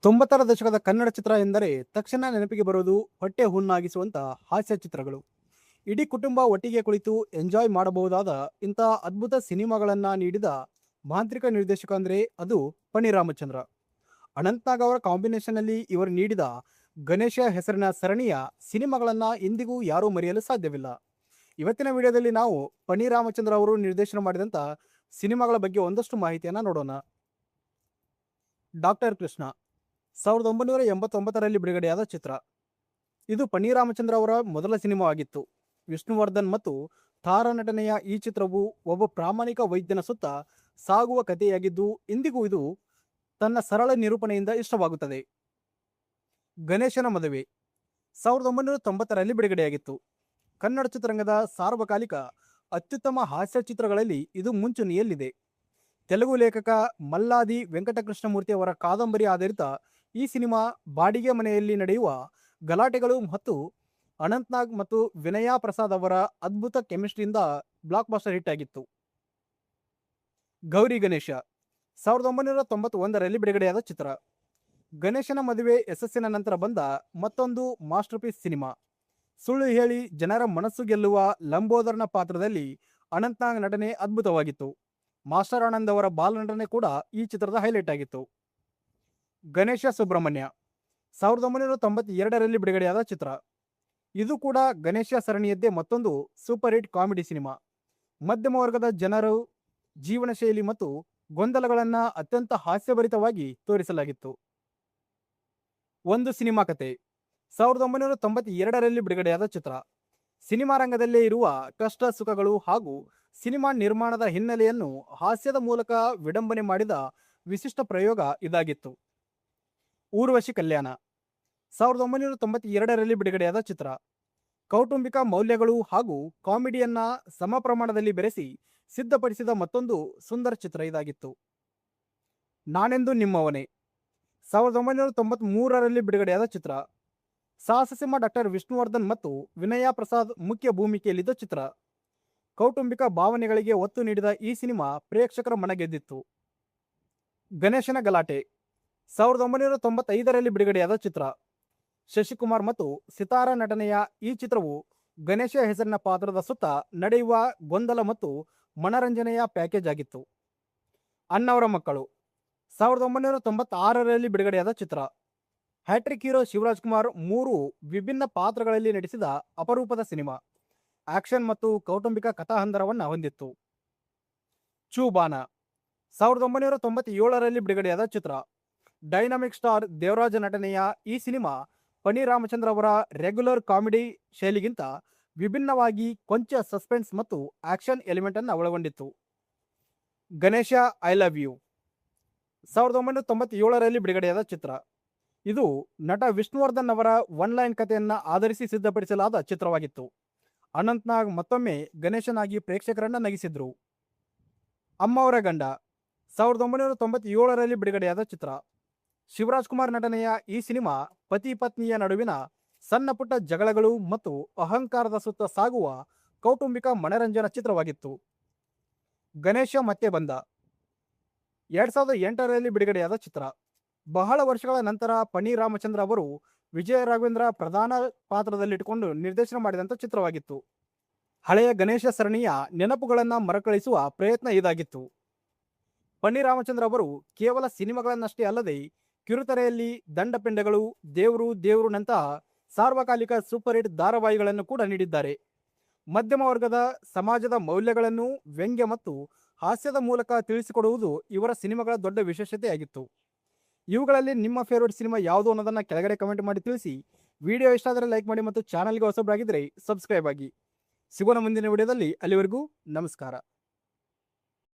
ತೊಂಬತ್ತರ ದಶಕದ ಕನ್ನಡ ಚಿತ್ರ ಎಂದರೆ ತಕ್ಷಣ ನೆನಪಿಗೆ ಬರೋದು ಹೊಟ್ಟೆ ಹುಣ್ಣಾಗಿಸುವಂಥ ಹಾಸ್ಯ ಚಿತ್ರಗಳು. ಇಡೀ ಕುಟುಂಬ ಒಟ್ಟಿಗೆ ಕುಳಿತು ಎಂಜಾಯ್ ಮಾಡಬಹುದಾದ ಇಂಥ ಅದ್ಭುತ ಸಿನಿಮಾಗಳನ್ನು ನೀಡಿದ ಮಾಂತ್ರಿಕ ನಿರ್ದೇಶಕ ಅಂದರೆ ಅದು ಪಣಿ ರಾಮಚಂದ್ರ. ಅನಂತ್ನಾಗ್ ಅವರ ಕಾಂಬಿನೇಷನ್ನಲ್ಲಿ ಇವರು ನೀಡಿದ ಗಣೇಶ ಹೆಸರಿನ ಸರಣಿಯ ಸಿನಿಮಾಗಳನ್ನು ಇಂದಿಗೂ ಯಾರೂ ಮರೆಯಲು ಸಾಧ್ಯವಿಲ್ಲ. ಇವತ್ತಿನ ವಿಡಿಯೋದಲ್ಲಿ ನಾವು ಪಣಿ ರಾಮಚಂದ್ರ ಅವರು ನಿರ್ದೇಶನ ಮಾಡಿದಂಥ ಸಿನಿಮಾಗಳ ಬಗ್ಗೆ ಒಂದಷ್ಟು ಮಾಹಿತಿಯನ್ನು ನೋಡೋಣ. ಡಾಕ್ಟರ್ ಕೃಷ್ಣ 1989ರಲ್ಲಿ ಬಿಡುಗಡೆಯಾದ ಚಿತ್ರ. ಇದು ಪಣಿ ರಾಮಚಂದ್ರ ಅವರ ಮೊದಲ ಸಿನಿಮಾವಾಗಿತ್ತು. ವಿಷ್ಣುವರ್ಧನ್ ಮತ್ತು ತಾರಾ ನಟನೆಯ ಈ ಚಿತ್ರವು ಒಬ್ಬ ಪ್ರಾಮಾಣಿಕ ವೈದ್ಯನ ಸುತ್ತ ಸಾಗುವ ಕಥೆಯಾಗಿದ್ದು ಇಂದಿಗೂ ಇದು ತನ್ನ ಸರಳ ನಿರೂಪಣೆಯಿಂದ ಇಷ್ಟವಾಗುತ್ತದೆ. ಗಣೇಶನ ಮದುವೆ 1990ರಲ್ಲಿ ಬಿಡುಗಡೆಯಾಗಿತ್ತು. ಕನ್ನಡ ಚಿತ್ರರಂಗದ ಸಾರ್ವಕಾಲಿಕ ಅತ್ಯುತ್ತಮ ಹಾಸ್ಯ ಚಿತ್ರಗಳಲ್ಲಿ ಇದು ಮುಂಚೂಣಿಯಲ್ಲಿದೆ. ತೆಲುಗು ಲೇಖಕ ಮಲ್ಲಾದಿ ವೆಂಕಟಕೃಷ್ಣಮೂರ್ತಿ ಅವರ ಕಾದಂಬರಿ ಆಧಾರಿತ ಈ ಸಿನಿಮಾ ಬಾಡಿಗೆ ಮನೆಯಲ್ಲಿ ನಡೆಯುವ ಗಲಾಟೆಗಳು ಮತ್ತು ಅನಂತ್ನಾಗ್ ಮತ್ತು ವಿನಯಾ ಪ್ರಸಾದ್ ಅವರ ಅದ್ಭುತ ಕೆಮಿಸ್ಟ್ರಿಯಿಂದ ಬ್ಲಾಕ್ ಬಾಸ್ಟರ್ ಹಿಟ್ ಆಗಿತ್ತು. ಗೌರಿ ಗಣೇಶ 1991ರಲ್ಲಿ ಬಿಡುಗಡೆಯಾದ ಚಿತ್ರ. ಗಣೇಶನ ಮದುವೆ ಯಶಸ್ಸಿನ ನಂತರ ಬಂದ ಮತ್ತೊಂದು ಮಾಸ್ಟರ್ ಪೀಸ್ ಸಿನಿಮಾ. ಸುಳ್ಳು ಹೇಳಿ ಜನರ ಮನಸ್ಸು ಗೆಲ್ಲುವ ಲಂಬೋದರನ ಪಾತ್ರದಲ್ಲಿ ಅನಂತ್ನಾಗ್ ನಟನೆ ಅದ್ಭುತವಾಗಿತ್ತು. ಮಾಸ್ಟರ್ ಆನಂದ್ ಅವರ ಬಾಲನಟನೆ ಕೂಡ ಈ ಚಿತ್ರದ ಹೈಲೈಟ್ ಆಗಿತ್ತು. ಗಣೇಶ ಸುಬ್ರಹ್ಮಣ್ಯ 1992ರಲ್ಲಿ ಬಿಡುಗಡೆಯಾದ ಚಿತ್ರ. ಇದು ಕೂಡ ಗಣೇಶ ಸರಣಿಯದ್ದೇ ಮತ್ತೊಂದು ಸೂಪರ್ ಹಿಟ್ ಕಾಮಿಡಿ ಸಿನಿಮಾ. ಮಧ್ಯಮ ವರ್ಗದ ಜನರು ಜೀವನ ಶೈಲಿ ಮತ್ತು ಗೊಂದಲಗಳನ್ನು ಅತ್ಯಂತ ಹಾಸ್ಯಭರಿತವಾಗಿ ತೋರಿಸಲಾಗಿತ್ತು. ಒಂದು ಸಿನಿಮಾ ಕತೆ 1992ರಲ್ಲಿ ಬಿಡುಗಡೆಯಾದ ಚಿತ್ರ. ಸಿನಿಮಾ ರಂಗದಲ್ಲೇ ಇರುವ ಕಷ್ಟ ಸುಖಗಳು ಹಾಗೂ ಸಿನಿಮಾ ನಿರ್ಮಾಣದ ಹಿನ್ನೆಲೆಯನ್ನು ಹಾಸ್ಯದ ಮೂಲಕ ವಿಡಂಬನೆ ಮಾಡಿದ ವಿಶಿಷ್ಟ ಪ್ರಯೋಗ ಇದಾಗಿತ್ತು. ಊರ್ವಶಿ ಕಲ್ಯಾಣ 1992ರಲ್ಲಿ ಬಿಡುಗಡೆಯಾದ ಚಿತ್ರ. ಕೌಟುಂಬಿಕ ಮೌಲ್ಯಗಳು ಹಾಗೂ ಕಾಮಿಡಿಯನ್ನ ಸಮ ಪ್ರಮಾಣದಲ್ಲಿ ಬೆರೆಸಿ ಸಿದ್ಧಪಡಿಸಿದ ಮತ್ತೊಂದು ಸುಂದರ ಚಿತ್ರ ಇದಾಗಿತ್ತು. ನಾನೆಂದು ನಿಮ್ಮವನೇ 1993ರಲ್ಲಿ ಬಿಡುಗಡೆಯಾದ ಚಿತ್ರ. ಸಾಹಸಸಿಂಹ ಡಾಕ್ಟರ್ ವಿಷ್ಣುವರ್ಧನ್ ಮತ್ತು ವಿನಯಾ ಪ್ರಸಾದ್ ಮುಖ್ಯ ಭೂಮಿಕೆಯಲ್ಲಿದ್ದ ಚಿತ್ರ. ಕೌಟುಂಬಿಕ ಭಾವನೆಗಳಿಗೆ ಒತ್ತು ನೀಡಿದ ಈ ಸಿನಿಮಾ ಪ್ರೇಕ್ಷಕರ ಮನಗೆದ್ದಿತ್ತು. ಗಣೇಶನ ಗಲಾಟೆ 1995ರಲ್ಲಿ ಬಿಡುಗಡೆಯಾದ ಚಿತ್ರ. ಶಶಿಕುಮಾರ್ ಮತ್ತು ಸಿತಾರಾ ನಟನೆಯ ಈ ಚಿತ್ರವು ಗಣೇಶ ಹೆಸರಿನ ಪಾತ್ರದ ಸುತ್ತ ನಡೆಯುವ ಗೊಂದಲ ಮತ್ತು ಮನರಂಜನೆಯ ಪ್ಯಾಕೇಜ್ ಆಗಿತ್ತು. ಅಣ್ಣವರ ಮಕ್ಕಳು 1996ರಲ್ಲಿ ಬಿಡುಗಡೆಯಾದ ಚಿತ್ರ. ಹ್ಯಾಟ್ರಿಕ್ ಹೀರೋ ಶಿವರಾಜ್ ಕುಮಾರ್ 3 ವಿಭಿನ್ನ ಪಾತ್ರಗಳಲ್ಲಿ ನಟಿಸಿದ ಅಪರೂಪದ ಸಿನಿಮಾ. ಆಕ್ಷನ್ ಮತ್ತು ಕೌಟುಂಬಿಕ ಕಥಾಹಂದರವನ್ನು ಹೊಂದಿತ್ತು. ಚೂಬಾನ 1997ರಲ್ಲಿ ಬಿಡುಗಡೆಯಾದ ಚಿತ್ರ. ಡೈನಾಮಿಕ್ ಸ್ಟಾರ್ ದೇವರಾಜ ನಟನೆಯ ಈ ಸಿನಿಮಾ ಪಣಿ ರಾಮಚಂದ್ರ ಅವರ ರೆಗ್ಯುಲರ್ ಕಾಮಿಡಿ ಶೈಲಿಗಿಂತ ವಿಭಿನ್ನವಾಗಿ ಕೊಂಚ ಸಸ್ಪೆನ್ಸ್ ಮತ್ತು ಆಕ್ಷನ್ ಎಲಿಮೆಂಟ್ ಅನ್ನು ಒಳಗೊಂಡಿತ್ತು. ಗಣೇಶ ಐ ಲವ್ ಯು 1997ರಲ್ಲಿ ಬಿಡುಗಡೆಯಾದ ಚಿತ್ರ. ಇದು ನಟ ವಿಷ್ಣುವರ್ಧನ್ ಅವರ ಒನ್ ಲೈನ್ ಕಥೆಯನ್ನು ಆಧರಿಸಿ ಸಿದ್ಧಪಡಿಸಲಾದ ಚಿತ್ರವಾಗಿತ್ತು. ಅನಂತ್ನಾಗ್ ಮತ್ತೊಮ್ಮೆ ಗಣೇಶನಾಗಿ ಪ್ರೇಕ್ಷಕರನ್ನ ನಗಿಸಿದ್ರು. ಅಮ್ಮವರ ಗಂಡ 1997ರಲ್ಲಿ ಬಿಡುಗಡೆಯಾದ ಚಿತ್ರ. ಶಿವರಾಜ್ ಕುಮಾರ್ ನಟನೆಯ ಈ ಸಿನಿಮಾ ಪತಿ ಪತ್ನಿಯ ನಡುವಿನ ಸಣ್ಣ ಪುಟ್ಟ ಜಗಳಗಳು ಮತ್ತು ಅಹಂಕಾರದ ಸುತ್ತ ಸಾಗುವ ಕೌಟುಂಬಿಕ ಮನರಂಜನಾ ಚಿತ್ರವಾಗಿತ್ತು. ಗಣೇಶ ಮತ್ತೆ ಬಂದ 2008ರಲ್ಲಿ ಬಿಡುಗಡೆಯಾದ ಚಿತ್ರ. ಬಹಳ ವರ್ಷಗಳ ನಂತರ ಪಣಿ ರಾಮಚಂದ್ರ ಅವರು ವಿಜಯ ರಾಘವೇಂದ್ರ ಪ್ರಧಾನ ಪಾತ್ರದಲ್ಲಿಟ್ಟುಕೊಂಡು ನಿರ್ದೇಶನ ಮಾಡಿದಂಥ ಚಿತ್ರವಾಗಿತ್ತು. ಹಳೆಯ ಗಣೇಶ ಸರಣಿಯ ನೆನಪುಗಳನ್ನು ಮರುಕಳಿಸುವ ಪ್ರಯತ್ನ ಇದಾಗಿತ್ತು. ಪಣಿ ರಾಮಚಂದ್ರ ಅವರು ಕೇವಲ ಸಿನಿಮಾಗಳನ್ನಷ್ಟೇ ಅಲ್ಲದೆ ಕಿರುತೆರೆಯಲ್ಲಿ ದಂಡಪಿಂಡಗಳು, ದೇವರು ಸಾರ್ವಕಾಲಿಕ ಸೂಪರ್ ಹಿಟ್ ಧಾರಾವಾಹಿಗಳನ್ನು ಕೂಡ ನೀಡಿದ್ದಾರೆ. ಮಧ್ಯಮ ವರ್ಗದ ಸಮಾಜದ ಮೌಲ್ಯಗಳನ್ನು ವ್ಯಂಗ್ಯ ಮತ್ತು ಹಾಸ್ಯದ ಮೂಲಕ ತಿಳಿಸಿಕೊಡುವುದು ಇವರ ಸಿನಿಮಾಗಳ ದೊಡ್ಡ ವಿಶೇಷತೆಯಾಗಿತ್ತು. ಇವುಗಳಲ್ಲಿ ನಿಮ್ಮ ಫೇವರೇಟ್ ಸಿನಿಮಾ ಯಾವುದು ಅನ್ನೋದನ್ನು ಕೆಳಗಡೆ ಕಮೆಂಟ್ ಮಾಡಿ ತಿಳಿಸಿ. ವಿಡಿಯೋ ಇಷ್ಟ ಆದರೆ ಲೈಕ್ ಮಾಡಿ ಮತ್ತು ಚಾನಲ್ಗೆ ಹೊಸಬರಾಗಿದ್ದರೆ ಸಬ್ಸ್ಕ್ರೈಬ್ ಆಗಿ. ಸಿಗೋಣ ಮುಂದಿನ ವಿಡಿಯೋದಲ್ಲಿ. ಅಲ್ಲಿವರೆಗೂ ನಮಸ್ಕಾರ.